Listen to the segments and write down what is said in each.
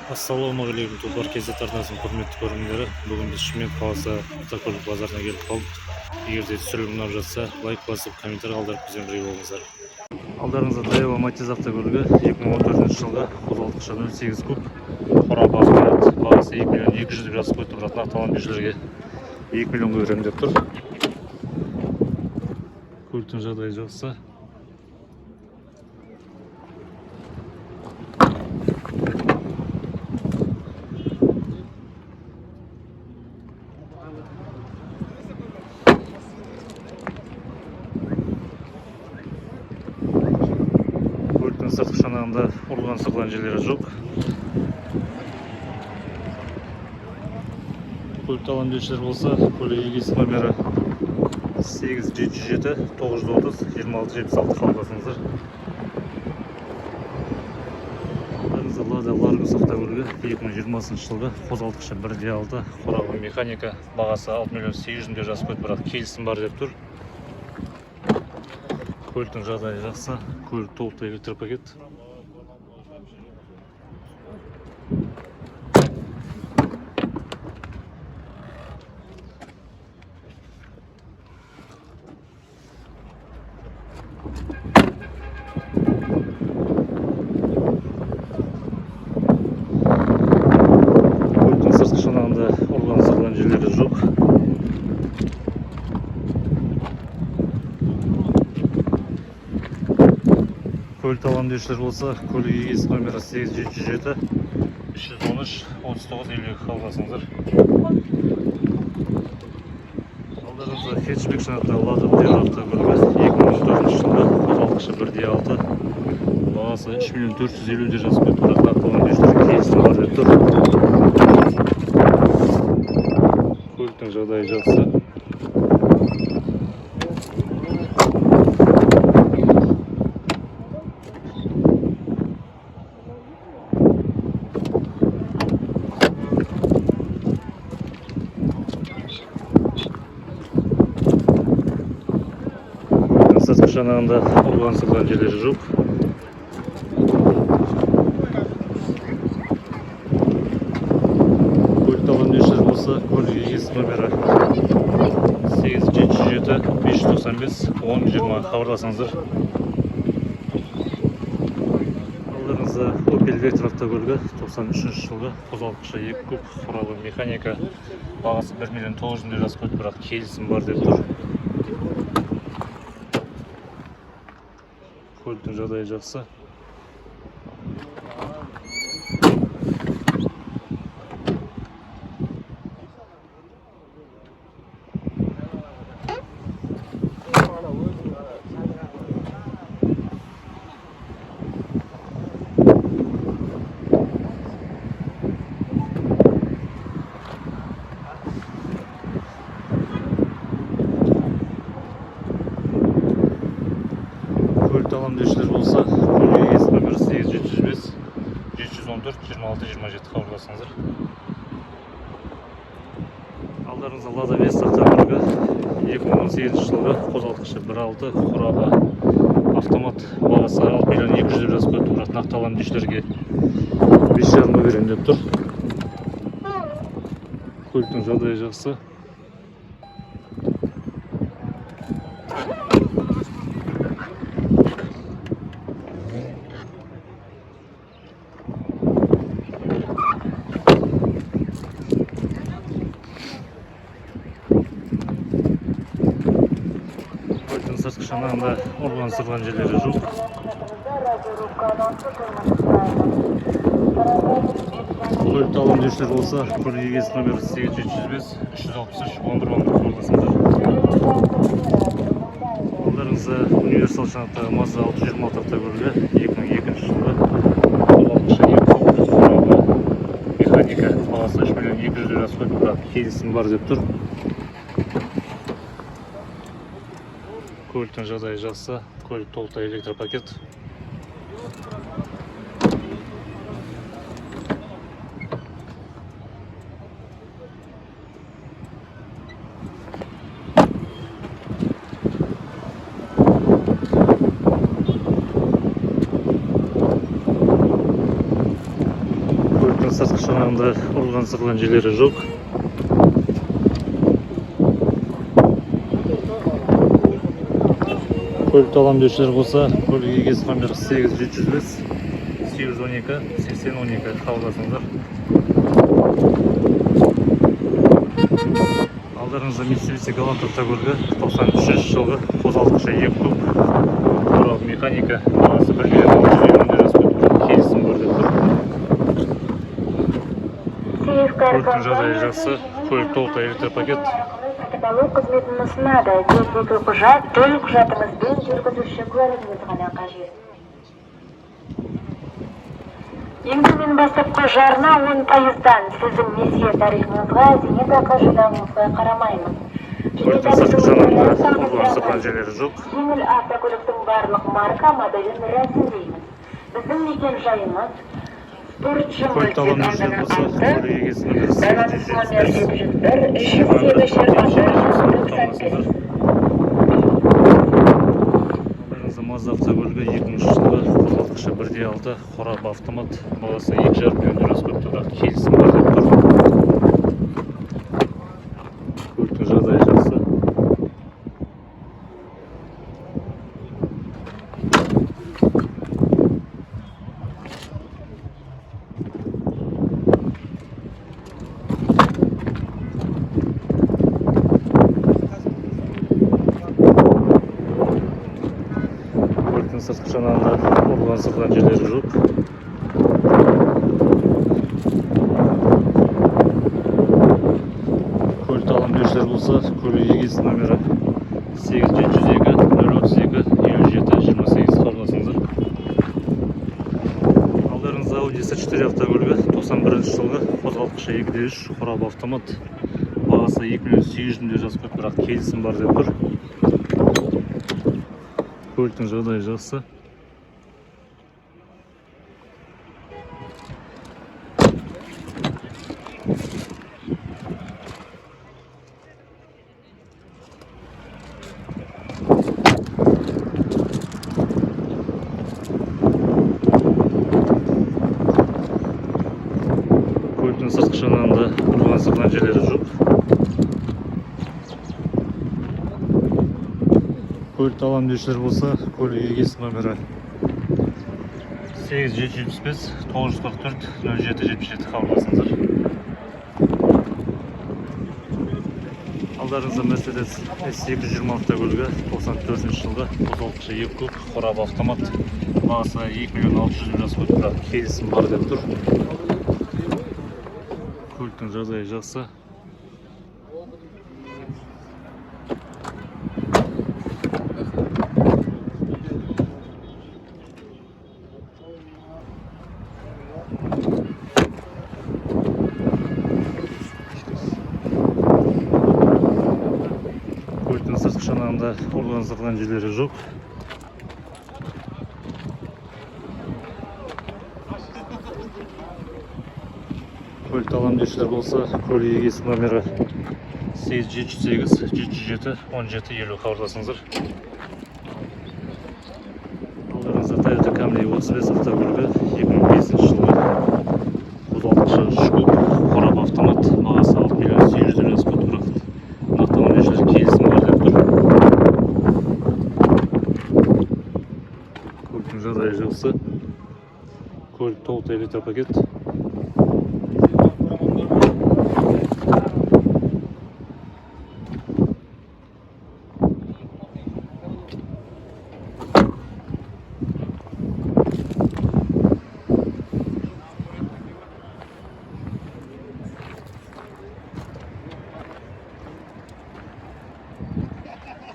Ассалаумағалейкум тұлпар кезет арнасының құрметті көрермендері. Бүгін біз Шымкент қаласы автокөлік базарына келіп қалдық. Егер де түсірілім ұнап жатса, лайк басып, комментарий қалдырып бізбен бірге болыңыздар. Алдарыңызда Daewoo Matiz автокөлігі 2014 жылғы қозғалтқышы 08 куб. Қорабы ақпарат, бағасы 2 миллион 200 деп жазып қойып тұратын автомобильшілерге 2 миллионға беремін деп тұр. Көліктің жағдайы жақсы. Сыртқы шанағында ұрылған сырған жерлері жоқ. Көлікті алған деушілер болса, көлік егесі номері 8707 930 2676 қалдырсаңыздар. Лада Ларгус автокөлігі 2020 жылғы қозғалтқышы 1.6 қорабы механика, бағасы 6 миллион 800 деп жазып қойып, бірақ келісім бар деп тұр. Көліктің жағдайы жақсы, көлік толықтай электропакет. Көліктің сыртқы шанағында ұрған сырған жерлері жоқ. Көлікті алған деушілер болса, көлік егесі номері 8707 313 39 52 қалдырсаңыздар. Алдарыңызда хэтчбек жанатты Lada автокөлігі 2014 жылғы қозғалтқышы 1.6 бағасы 3 миллион 450 деп жазып қойып, бірақ алған деушілерге келісім бар деп тұр. Көліктің жағдайы жақсы. Сыртқы шанағында ұрған сырған жерлері жоқ. Көлікті алған деушілер болса, көлік егесі номері 8707 595 1020 хабарласаңыздар. Алдарыңызда Opel Vectra автокөлігі 93 жылғы қозғалтқышы 2 куб қорабы механика, бағасы 1 миллион 900 деп жазып қойып, бірақ келісім бар деп тұр. Көліктің жағдайы жақсы. Көлікті алған деушілер болса, көлік егесі номері 8705 714 26 27 хабарласыңыздар. Алдарыңызда Lada Vesta автокөлігі 2018 жылғы қозғалтқышы 1.6 қорабы автомат, бағасы 6 миллион 200 деп жазып қойып, бірақ нақты алған деушілерге 5,5 беремін деп тұр. Көліктің жағдайы жақсы. Сыртқы шанағында ұрған сырған жерлері жоқ. Көлікті алған деушілер болса, көлік егесі номері 8705 363 11 хабарласыңыздар. Алдарыңызда универсал жанатты Mazda 626 автокөлігі 2002 жылғы қозғалтқышы 2 куб қорабы механика, бағасы 3 миллион 200 деп жазып қойып, бірақ келісім бар деп тұр. Көліктің жағдайы жақсы, көлік толықтай электропакет. сыртқы шанағында ұрылған сырылған жерлері жоқ. Көлікті алам деушілер болса, көлік егесі номері 8705 812 8012 хабарласыңыздар. Алдарыңызда Mitsubishi Galant автокөлігі 93 жылғы қозғалтқышы 2 куб туралы механика, бағасы 1 миллион 620 мың келісім бар деп тұр. Көліктің жағдайы жақсы, көлік толықтай электропакет. Каталог қызметін ұсынады. Тек құжат, толық құжатыңызбен жүргізуші куәлігіңіз ғана қажет. Енгізуден бастапқы жарна 10%-дан сіздің несие тарихыңызға, зейнетақы жинағыңызға қарамаймыз. Көліктің сыртқы жанарында ұрылған сыртқан жерлері жоқ. Жеңіл автокөліктің барлық марка моделін рәсімдейміз. Біздің мекен жайымыз Көлікті алам деушілер болса, көлік егесі номері 8705 Mazda автокөлігі 2000 жылғы қозғалтқышы 1.6 қорап автомат, бағасы 2,5 миллион көп тұр, келісім бар деп тұр. Көліктің жағдайы жақсы. Сыртқы жанарында ұрылған сыртқан жерлері жоқ. Көлікті алам деушілер болса, көлік егесі номері 8702 032 57 28 хабарласыңыздар. Алдарыңызда Audi S4 автокөлігі 91 жылғы қозғалтқышы 2.3 қорап автомат, бағасы 2 миллион 800 мың жазып қойып, бірақ келісім бар деп тұр. Көліктің жағдайы жақсы. Көліктің сыртқы жанарында ұрылған сыртқан жерлері жоқ. Көлікті алам деушілер болса, көлік егесі номері 8775 944 0777 хабарласыңыздар. Алдарыңызда Mercedes S220 автокөлігі 94 жылғы қозғалтқышы 2 куб қорап автомат, бағасы 2 миллион 600 мың жазып қойып, келісім бар деп тұр. Көліктің жағдайы жақсы. Көліктің сыртқы жанарында ұрылған сыртқан жерлері жоқ. Көлікті алам деушілер болса, көлік егесі номері 8708 707 1750 хабарласыңыздар. Алдарыңызда Toyota Camry 35 автокөлігі 2005 жылғы қозғалтқышы 3 куб қорап автомат, бағасы 6 миллион 700 мың жазып тұр. Нақтылам деушілер келісім бар деп тұр. Көліктің жағдайы жақсы. Көлік толықтай электропакет.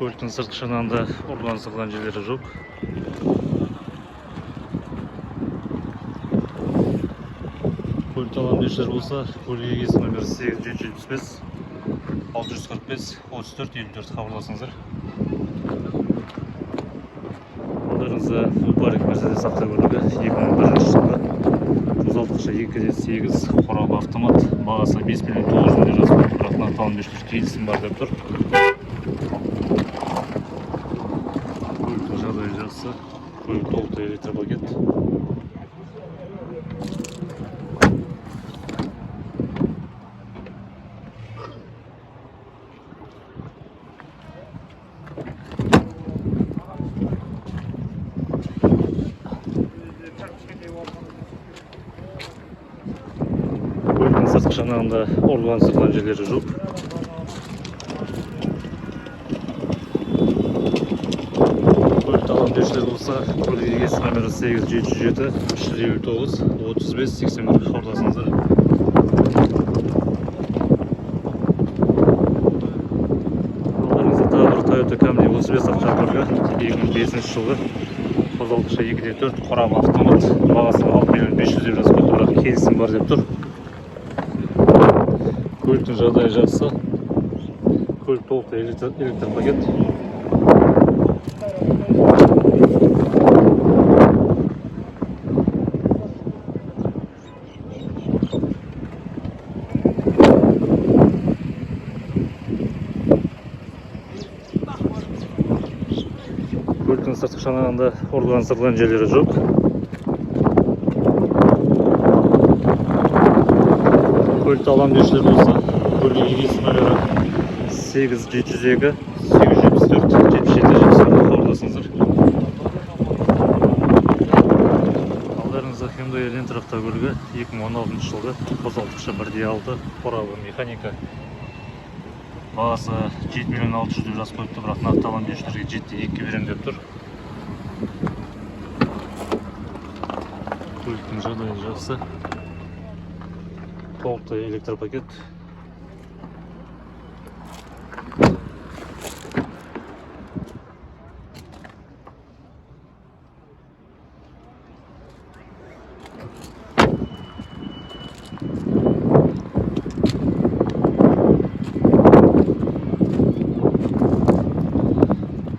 Көліктің сыртқы жанарында ұрылған сыртқан жерлері жоқ. Көлікті алам деушілер болса, көлік егесі номері 8775 645 34 54 хабарласыңыздар. Алдарыңызда Upalik Mercedes автокөлігі 2001 жылғы қозғалтқышы 2.8 қорап автомат, бағасы 5 миллион 900 мың жазып қойып, бірақ нақтылам деушілер келісім бар деп тұр. Көліктің жағдайы жақсы. Көлік толықтай электропакет. жанагында орган сырткан жерлери жок. Көлік алам деушілер болса, көлік егесі номері 8707 359 35 81 хабарласыңыздар. Алдарыңызда тағы бір Toyota Camry 35 автокөлігі 2005 жылғы қозғалтқышы 2.4 қорабы автомат, бағасы 6.500.000 деп жазып қойды, бірақ келісім бар деп тұр. Көліктің жағдайы жақсы. Көлік толықтай электр пакет. Көліктің сыртқы шанағында орылған сыртқан жерлері жоқ. Көлікті алам деушілер болса, көлік егесі номері 8702 874 77 70 хабарласыңыздар. Алдарыңызда Hyundai Elantra автокөлігі 2016 жылғы қозғалтқышы 1.6 қорабы механика. Бағасы 7.600.000 деп жазып қойыпты, бірақ нақты алам деушілерге 7.2 берем деп тұр. Көліктің жағдайы жақсы. Толықтай электр пакет.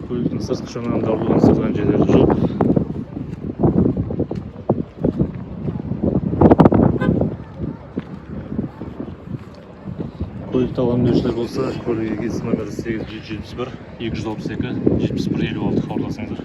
Көліктің сыртқы шанағында орылған сыртқан жерлері жоқ. Көлікті алам деушілер болса, көлік егесі номері 8771 262 7156 хабарласыңыздар.